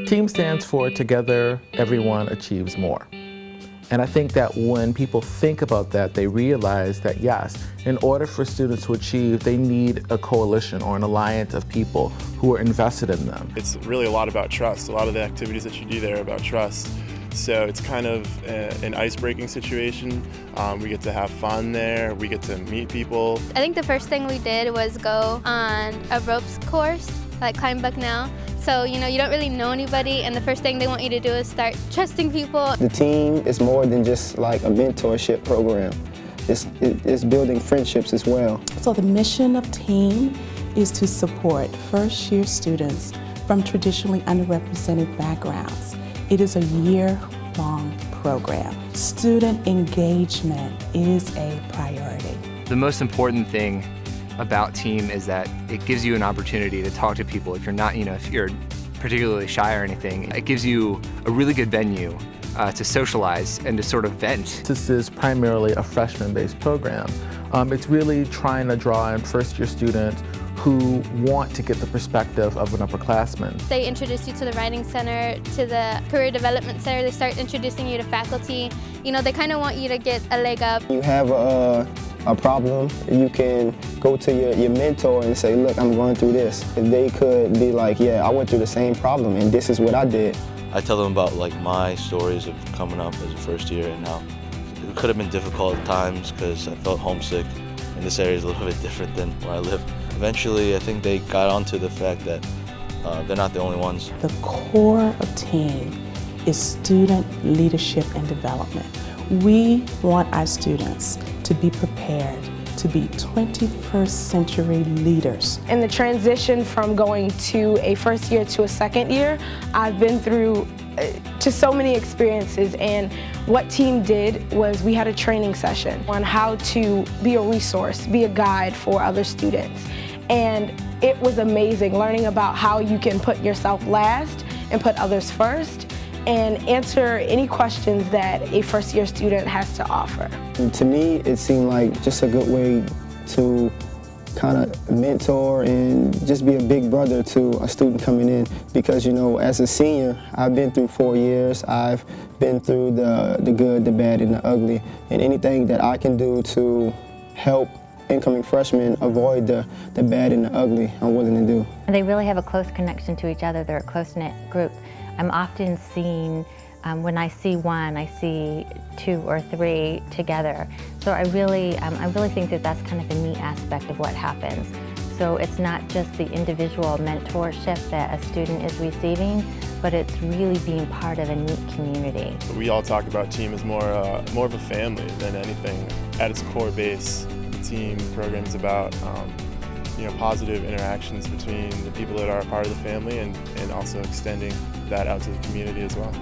T.E.A.M stands for Together, Everyone Achieves More. And I think that when people think about that, they realize that yes, in order for students to achieve, they need a coalition or an alliance of people who are invested in them. It's really a lot about trust. A lot of the activities that you do there are about trust. So it's kind of an ice-breaking situation. We get to have fun there, we get to meet people. I think the first thing we did was go on a ropes course, like climb Bucknell. So, you don't really know anybody, and the first thing they want you to do is start trusting people. The team is more than just like a mentorship program. It's building friendships as well. So the mission of T.E.A.M is to support first-year students from traditionally underrepresented backgrounds. It is a year-long program. Student engagement is a priority. The most important thing about T.E.A.M is that it gives you an opportunity to talk to people. If you're not, if you're particularly shy or anything, it gives you a really good venue to socialize and to sort of vent. This is primarily a freshman-based program. It's really trying to draw in first-year students who want to get the perspective of an upperclassman. They introduce you to the Writing Center, to the Career Development Center. They start introducing you to faculty. They kind of want you to get a leg up. You have a problem, you can go to your mentor and say, look, I'm going through this. If they could be like, yeah, I went through the same problem and this is what I did. I tell them about my stories of coming up as a first year and how it could have been difficult at times because I felt homesick, and this area is a little bit different than where I live. Eventually, I think they got onto the fact that they're not the only ones. The core of T.E.A.M is student leadership and development. We want our students to be prepared to be 21st century leaders. In the transition from going to a first year to a second year, I've been through just so many experiences, and what T.E.A.M did was we had a training session on how to be a resource, be a guide for other students. And it was amazing learning about how you can put yourself last and put others first and answer any questions that a first-year student has to offer. And to me, it seemed like just a good way to kind of mentor and just be a big brother to a student coming in, because as a senior, I've been through 4 years. I've been through the good, the bad, and the ugly, and anything that I can do to help incoming freshmen avoid the bad and the ugly, I'm willing to do. They really have a close connection to each other. They're a close-knit group. I'm often seeing, when I see one, I see 2 or 3 together. So I really think that that's kind of a neat aspect of what happens. So it's not just the individual mentorship that a student is receiving, but it's really being part of a neat community. We all talk about T.E.A.M as more of a family than anything. At its core base, the T.E.A.M program is about positive interactions between the people that are a part of the family, and also extending that out to the community as well.